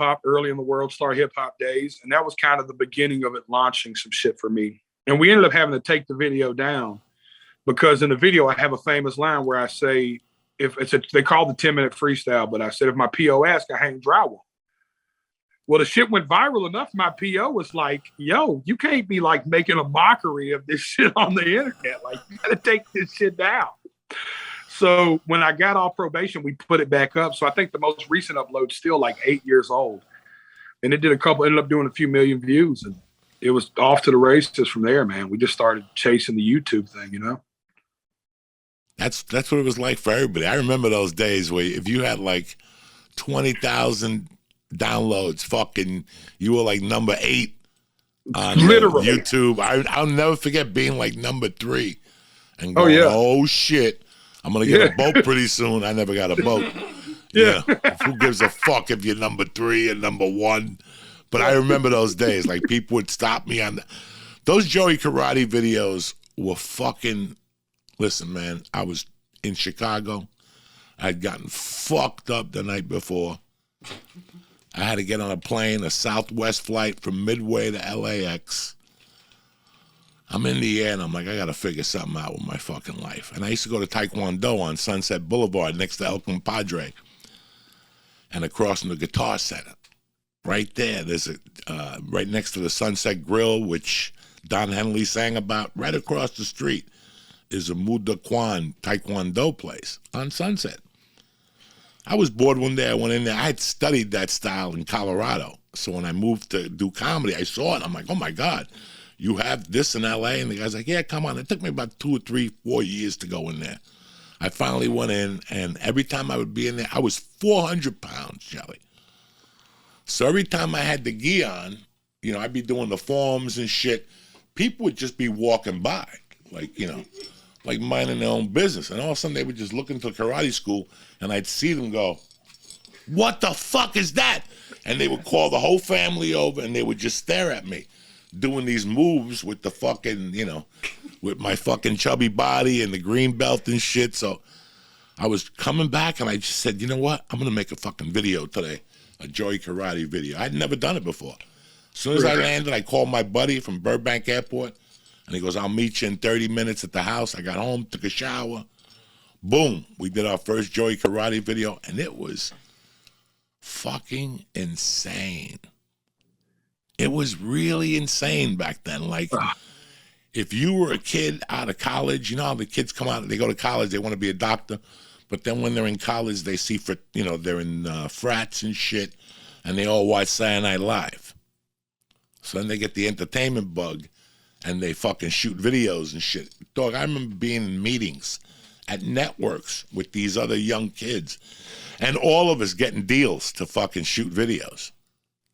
hop early in the World Star Hip Hop days. And that was kind of the beginning of it launching some shit for me. And we ended up having to take the video down because in the video, I have a famous line where I say, they call the 10-minute freestyle, but I said, if my PO asks, I hang drywall. Well, the shit went viral enough. My PO was like, yo, you can't be like making a mockery of this shit on the internet. Like, you gotta take this shit down. So when I got off probation, we put it back up. So I think the most recent upload's still like 8 years old. And it ended up doing a few million views. And it was off to the races from there, man. We just started chasing the YouTube thing, you know? That's what it was like for everybody. I remember those days where if you had like 20,000 downloads, fucking, you were like number 8 on YouTube. I'll never forget being like number 3 and going, oh shit, I'm gonna get a boat pretty soon. I never got a boat. Yeah. Who gives a fuck if you're number 3 and number 1? But I remember those days. Like, people would stop me on those Joey Karate videos were fucking. Listen, man, I was in Chicago. I'd gotten fucked up the night before. I had to get on a plane, a Southwest flight from Midway to LAX. I'm in the air, and I'm like, I got to figure something out with my fucking life. And I used to go to Taekwondo on Sunset Boulevard next to El Compadre. And across from the Guitar Center. Right there, there's right next to the Sunset Grill, which Don Henley sang about. Right across the street is a Muda Kwan Taekwondo place on Sunset. I was bored one day. I went in there. I had studied that style in Colorado. So when I moved to do comedy, I saw it. I'm like, oh, my God, you have this in L.A.? And the guy's like, yeah, come on. It took me about 2 or 3, 4 years to go in there. I finally went in, and every time I would be in there, I was 400 pounds, Jelly. So every time I had the gi on, you know, I'd be doing the forms and shit. People would just be walking by, like, you know, like minding their own business. And all of a sudden they would just look into karate school, and I'd see them go, what the fuck is that? And they would call the whole family over, and they would just stare at me doing these moves with the fucking, you know, with my fucking chubby body and the green belt and shit. So I was coming back, and I just said, you know what? I'm going to make a fucking video today, a Joey Karate video. I'd never done it before. As soon as I landed, I called my buddy from Burbank Airport, and he goes, I'll meet you in 30 minutes at the house. I got home, took a shower. Boom. We did our first Joey Karate video, and it was fucking insane. It was really insane back then. Like, if you were a kid out of college, you know how the kids come out, they go to college, they want to be a doctor, but then when they're in college, they see, for, you know, they're in frats and shit, and they all watch Saturday Night Live. So then they get the entertainment bug, and they fucking shoot videos and shit. Dog, I remember being in meetings at networks with these other young kids, and all of us getting deals to fucking shoot videos.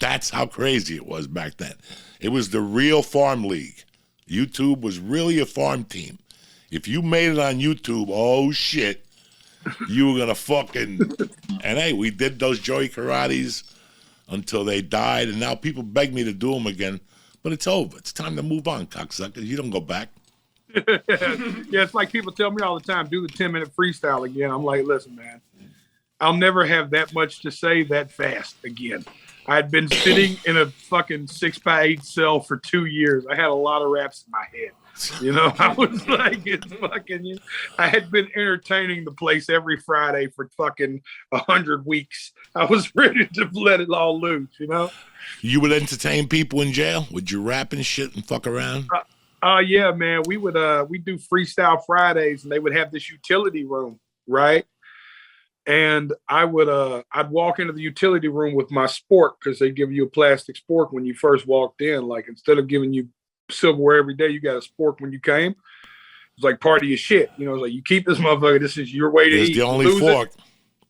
That's how crazy it was back then. It was the real farm league. YouTube was really a farm team. If you made it on YouTube, oh shit, you were gonna fucking. And hey, we did those Joey Karates until they died, and now people beg me to do them again, but it's over. It's time to move on, cocksuckers. You don't go back. Yeah, it's like people tell me all the time, do the 10-minute freestyle again. I'm like, listen, man, I'll never have that much to say that fast again. I had been sitting in a fucking 6x8 cell for 2 years. I had a lot of raps in my head. You know, I was like, it's fucking, you know, I had been entertaining the place every Friday for fucking 100 weeks. I was ready to let it all loose, you know? You would entertain people in jail? Would you rap and shit and fuck around? Yeah, man. We would we'd do freestyle Fridays, and they would have this utility room, right? And I would I'd walk into the utility room with my spork, because they give you a plastic spork when you first walked in. Like, instead of giving you silverware every day, you got a spork when you came. It's like part of your shit. You know, it's like, you keep this motherfucker. This is your way to eat. It's the only fork.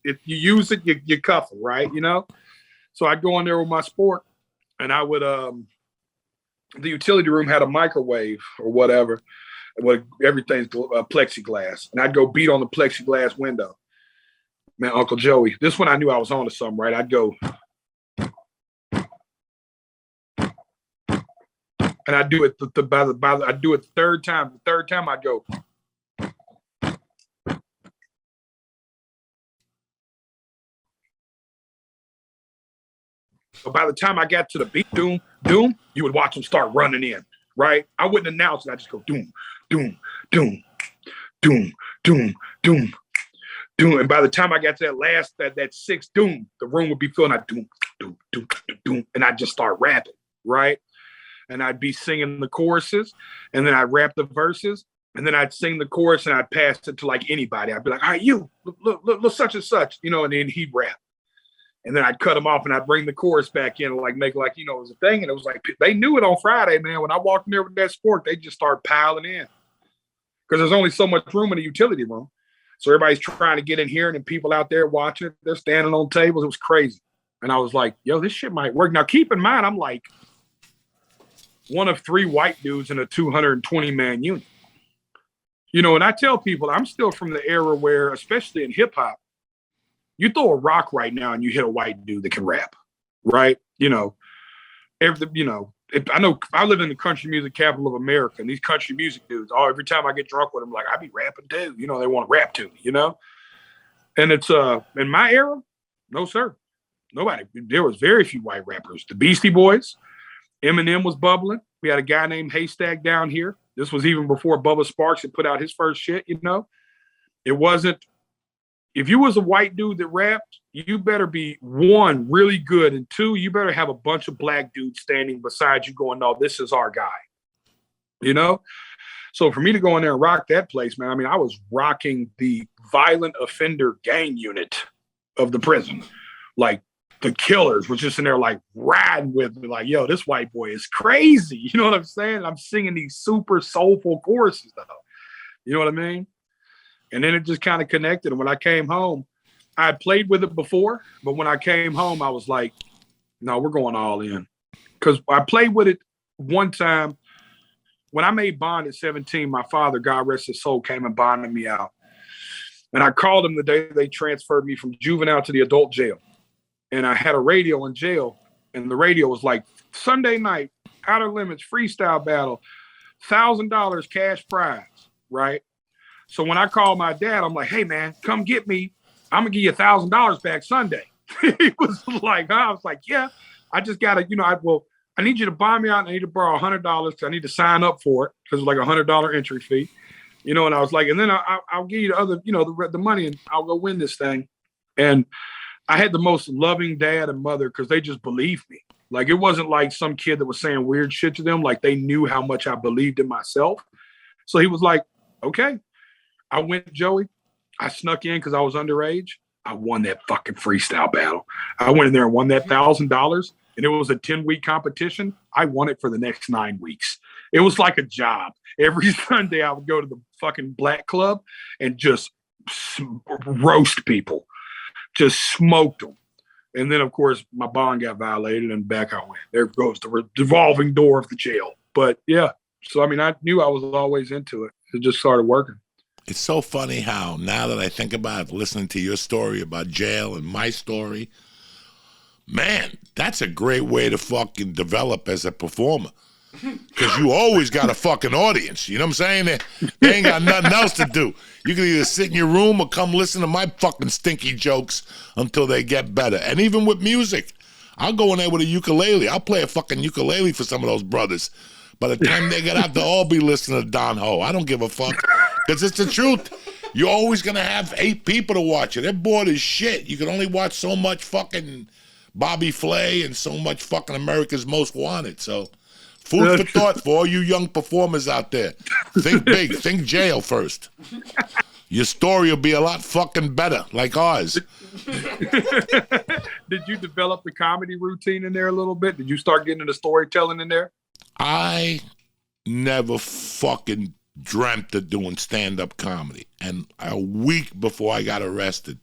If you use it, you cuff it, right? You know? So I'd go in there with my spork, and I would, the utility room had a microwave or whatever. Everything's plexiglass. And I'd go beat on the plexiglass window. Man, Uncle Joey, this one I knew I was on to something, right? I'd go, and I'd do it I'd do it the third time. The third time I'd go, But by the time I got to the beat, doom, doom, you would watch them start running in, right? I wouldn't announce it. I just go doom, doom, doom, doom, doom, doom, doom. And by the time I got to that sixth doom, the room would be filling out doom, doom, doom, doom, doom. And I'd just start rapping, right? And I'd be singing the choruses, and then I'd rap the verses, and then I'd sing the chorus, and I'd pass it to like anybody. I'd be like, all right, you, look, such and such, and then he'd rap. And then I'd cut him off, and I'd bring the chorus back in and like make like, it was a thing. And it was like, they knew it on Friday, man. When I walked in there with that sport, they just started piling in. Because there's only so much room in the utility room. So everybody's trying to get in here, and then people out there watching it, they're standing on tables. It was crazy. And I was like, yo, this shit might work. Now, keep in mind, I'm like one of 3 white dudes in a 220-man unit. And I tell people I'm still from the era where, especially in hip hop, you throw a rock right now and you hit a white dude that can rap, right? I know I live in the country music capital of America, and these country music dudes, every time I get drunk with them, like, I be rapping too. They want to rap to me, And it's in my era, no sir, nobody. There was very few white rappers. The Beastie Boys. Eminem was bubbling. We had a guy named Haystack down here. This was even before Bubba Sparks had put out his first shit, It wasn't, if you was a white dude that rapped, you better be, 1, really good, and 2, you better have a bunch of black dudes standing beside you going, no, this is our guy, So for me to go in there and rock that place, man, I mean, I was rocking the violent offender gang unit of the prison. Like, the Killers was just in there like riding with me, like, yo, this white boy is crazy. You know what I'm saying? I'm singing these super soulful choruses though. You know what I mean? And then it just kind of connected. And when I came home, I had played with it before, but when I came home, I was like, no, we're going all in. Because I played with it one time. When I made Bond at 17, my father, God rest his soul, came and bonded me out. And I called him the day they transferred me from juvenile to the adult jail. And I had a radio in jail, and the radio was like, Sunday night, Outer Limits, freestyle battle, $1,000 cash prize, right? So when I called my dad, I'm like, hey, man, come get me. I'm going to give you $1,000 back Sunday. He was like, huh? I was like, yeah, I just got to, I need you to buy me out. And I need to borrow $100 because I need to sign up for it because it's like a $100 entry fee. And I was like, and then I'll give you the other, the money, and I'll go win this thing. And I had the most loving dad and mother because they just believed me. Like, it wasn't like some kid that was saying weird shit to them. Like, they knew how much I believed in myself. So he was like, okay. I went, Joey. I snuck in because I was underage. I won that fucking freestyle battle. I went in there and won that $1,000, and it was a 10-week competition. I won it for the next 9 weeks. It was like a job. Every Sunday I would go to the fucking black club and just roast people. Just smoked them. And then, of course, my bond got violated, and back I went. There goes the revolving door of the jail. But, yeah. So, I mean, I knew I was always into it. It just started working. It's so funny how, now that I think about it, listening to your story about jail and my story, man, that's a great way to fucking develop as a performer. Because you always got a fucking audience. You know what I'm saying? They ain't got nothing else to do. You can either sit in your room or come listen to my fucking stinky jokes until they get better. And even with music, I'll go in there with a ukulele. I'll play a fucking ukulele for some of those brothers. By the time they get out, they'll all be listening to Don Ho. I don't give a fuck. Because it's the truth. You're always going to have 8 people to watch it. They're bored as shit. You can only watch so much fucking Bobby Flay and so much fucking America's Most Wanted. So, food for thought for all you young performers out there. Think big. Think jail first. Your story will be a lot fucking better, like ours. Did you develop the comedy routine in there a little bit? Did you start getting into storytelling in there? I never fucking dreamt of doing stand-up comedy. And a week before I got arrested,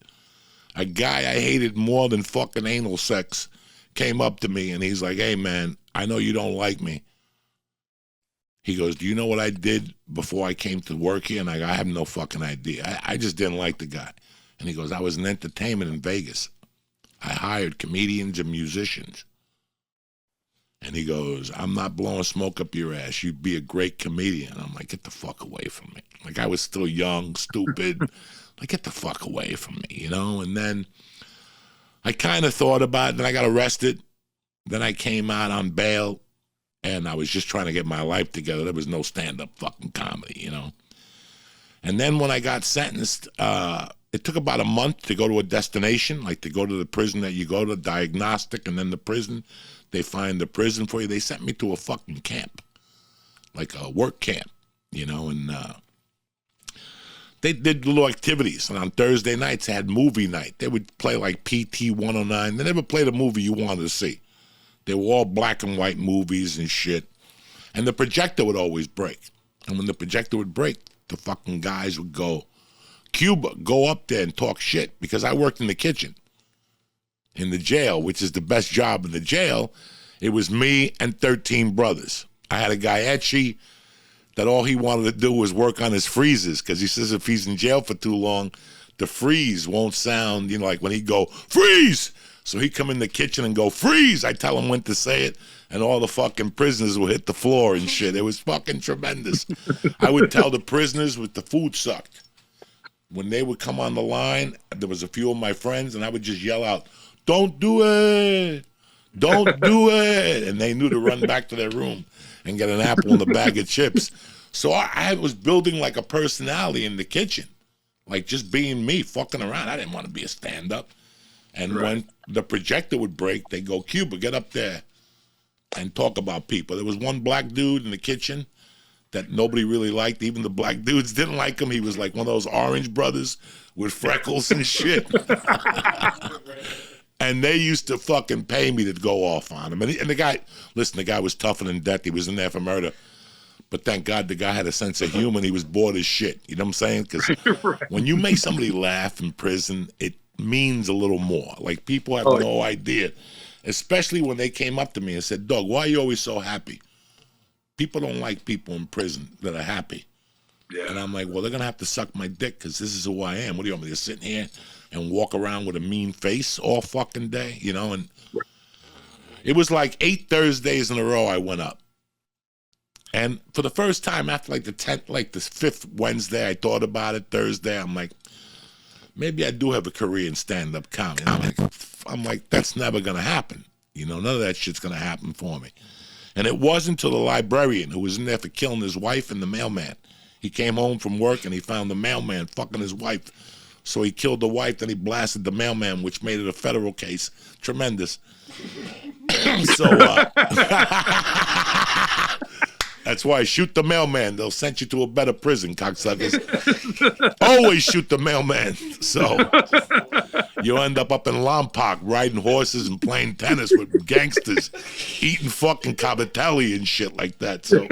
a guy I hated more than fucking anal sex came up to me, and he's like, hey, man, I know you don't like me. He goes, do you know what I did before I came to work here? And I have no fucking idea. I just didn't like the guy. And he goes, I was in entertainment in Vegas. I hired comedians and musicians. And he goes, I'm not blowing smoke up your ass. You'd be a great comedian. I'm like, get the fuck away from me. Like, I was still young, stupid. Like, get the fuck away from me, you know? And then I kind of thought about it, and I got arrested. Then I came out on bail, and I was just trying to get my life together. There was no stand-up fucking comedy, you know. And then when I got sentenced, it took about a month to go to a destination, like to go to the prison that you go to, diagnostic, and then the prison. They find the prison for you. They sent me to a fucking camp, like a work camp, you know, and they did little activities. And on Thursday nights, they had movie night. They would play like PT 109. They never played a movie you wanted to see. They were all black and white movies and shit. And the projector would always break. And when the projector would break, the fucking guys would go, Cuba, go up there and talk shit. Because I worked in the kitchen in the jail, which is the best job in the jail. It was me and 13 brothers. I had a guy, Etchy, that all he wanted to do was work on his freezes, because he says if he's in jail for too long, the freeze won't sound, you know, like when he'd go, freeze! So he'd come in the kitchen and go, freeze! I tell him when to say it, and all the fucking prisoners would hit the floor and shit. It was fucking tremendous. I would tell the prisoners with the food sucked. When they would come on the line, there was a few of my friends, and I would just yell out, don't do it! Don't do it! And they knew to run back to their room and get an apple and a bag of chips. So I was building like a personality in the kitchen, like just being me, fucking around. I didn't want to be a stand-up. And when the projector would break, they go, Cuba, get up there and talk about people. There was one black dude in the kitchen that nobody really liked. Even the black dudes didn't like him. He was like one of those orange brothers with freckles and shit. And they used to fucking pay me to go off on him. And the guy, listen, the guy was tougher than death. He was in there for murder. But thank God the guy had a sense of humor. He was bored as shit. You know what I'm saying? Because when you make somebody laugh in prison, it means a little more. Like, people have no idea. Especially when they came up to me and said, Doug, why are you always so happy? People don't like people in prison that are happy. Yeah. And I'm like, well, they're going to have to suck my dick, because this is who I am. What do you want me to sit here and walk around with a mean face all fucking day, you know? And it was like 8 Thursdays in a row I went up. And for the first time after like the 10th, like the 5th Wednesday, I thought about it. Thursday, I'm like, maybe I do have a career in stand-up comedy. I'm like, that's never going to happen. You know, none of that shit's going to happen for me. And it wasn't until the librarian, who was in there for killing his wife, and the mailman. He came home from work and he found the mailman fucking his wife. So he killed the wife, then he blasted the mailman, which made it a federal case. Tremendous. So, that's why shoot the mailman. They'll send you to a better prison, cocksuckers. Always shoot the mailman. So you end up in Lompoc riding horses and playing tennis with gangsters, eating fucking cavatelli and shit like that. So